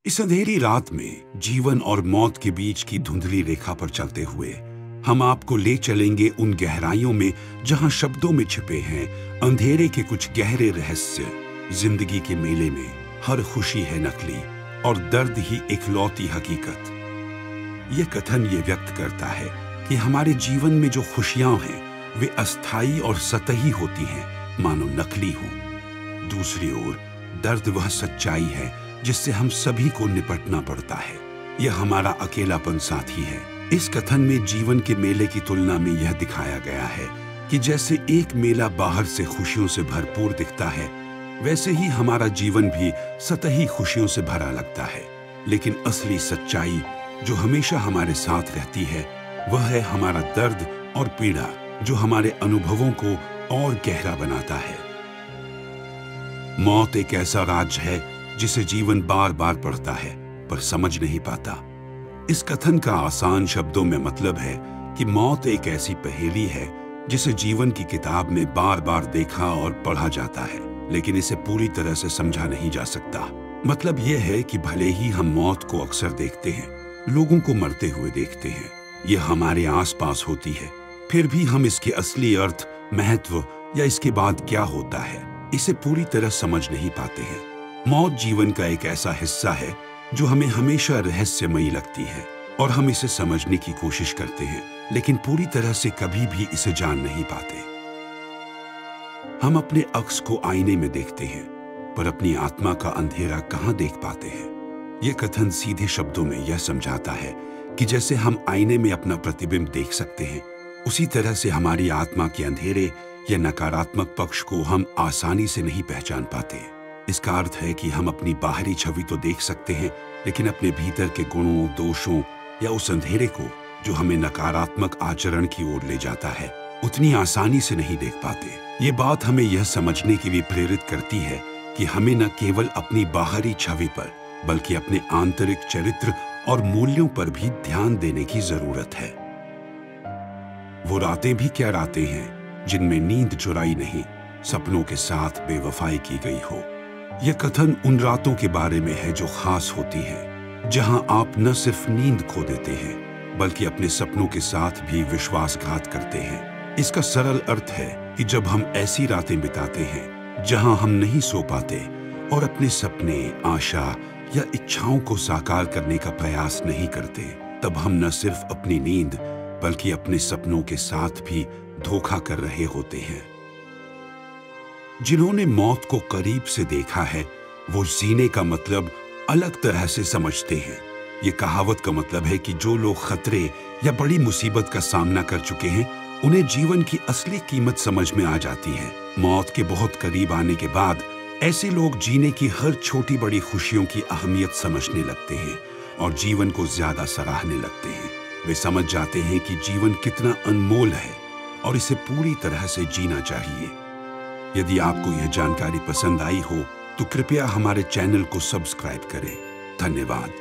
इस अंधेरी रात में जीवन और मौत के बीच की धुंधली रेखा पर चलते हुए हम आपको ले चलेंगे उन गहराइयों में जहां शब्दों में छिपे हैं अंधेरे के कुछ गहरे रहस्य। जिंदगी के मेले में हर खुशी है नकली और दर्द ही इकलौती हकीकत। ये कथन ये व्यक्त करता है कि हमारे जीवन में जो खुशियां हैं वे अस्थायी और सतही होती हैं, मानो नकली हो। दूसरी ओर दर्द वह सच्चाई है जिससे हम सभी को निपटना पड़ता है। यह हमारा अकेलापन साथी है। इस कथन में जीवन के मेले की तुलना में यह दिखाया गया है कि जैसे एक मेला बाहर से खुशियों से भरपूर दिखता है, वैसे ही हमारा जीवन भी सतही खुशियों से भरा लगता है। लेकिन असली सच्चाई जो हमेशा हमारे साथ रहती है वह है हमारा दर्द और पीड़ा, जो हमारे अनुभवों को और गहरा बनाता है। मौत एक ऐसा राज है जिसे जीवन बार बार पढ़ता है पर समझ नहीं पाता। इस कथन का आसान शब्दों में मतलब है कि मौत एक ऐसी पहेली है जिसे जीवन की किताब में बार बार देखा और पढ़ा जाता है, लेकिन इसे पूरी तरह से समझा नहीं जा सकता। मतलब यह है कि भले ही हम मौत को अक्सर देखते हैं, लोगों को मरते हुए देखते हैं, यह हमारे आसपास होती है, फिर भी हम इसके असली अर्थ, महत्व या इसके बाद क्या होता है, इसे पूरी तरह समझ नहीं पाते हैं। मौत जीवन का एक ऐसा हिस्सा है जो हमें हमेशा रहस्यमयी लगती है और हम इसे समझने की कोशिश करते हैं, लेकिन पूरी तरह से कभी भी इसे जान नहीं पाते। हम अपने अक्स को आईने में देखते हैं पर अपनी आत्मा का अंधेरा कहां देख पाते हैं। यह कथन सीधे शब्दों में यह समझाता है कि जैसे हम आईने में अपना प्रतिबिंब देख सकते हैं, उसी तरह से हमारी आत्मा के अंधेरे या नकारात्मक पक्ष को हम आसानी से नहीं पहचान पाते। इसका अर्थ है कि हम अपनी बाहरी छवि तो देख सकते हैं, लेकिन अपने भीतर के गुणों, दोषों या उस अंधेरे को जो हमें नकारात्मक आचरण की ओर ले जाता है, उतनी आसानी से नहीं देख पाते। ये बात हमें यह समझने के लिए प्रेरित करती है कि हमें न केवल अपनी बाहरी छवि पर बल्कि अपने आंतरिक चरित्र और मूल्यों पर भी ध्यान देने की जरूरत है। वो रातें भी क्या रातें हैं जिनमें नींद चुराई नहीं, सपनों के साथ बेवफाई की गई हो। यह कथन उन रातों के बारे में है जो खास होती है, जहां आप न सिर्फ नींद खो देते हैं बल्कि अपने सपनों के साथ भी विश्वासघात करते हैं। इसका सरल अर्थ है कि जब हम ऐसी रातें बिताते हैं जहां हम नहीं सो पाते और अपने सपने, आशा या इच्छाओं को साकार करने का प्रयास नहीं करते, तब हम न सिर्फ अपनी नींद बल्कि अपने सपनों के साथ भी धोखा कर रहे होते हैं। जिन्होंने मौत को करीब से देखा है वो जीने का मतलब अलग तरह से समझते हैं। ये कहावत का मतलब है कि जो लोग खतरे या बड़ी मुसीबत का सामना कर चुके हैं, उन्हें जीवन की असली कीमत समझ में आ जाती है। मौत के बहुत करीब आने के बाद ऐसे लोग जीने की हर छोटी बड़ी खुशियों की अहमियत समझने लगते हैं और जीवन को ज्यादा सराहने लगते हैं। वे समझ जाते हैं कि जीवन कितना अनमोल है और इसे पूरी तरह से जीना चाहिए। यदि आपको यह जानकारी पसंद आई हो तो कृपया हमारे चैनल को सब्सक्राइब करें। धन्यवाद।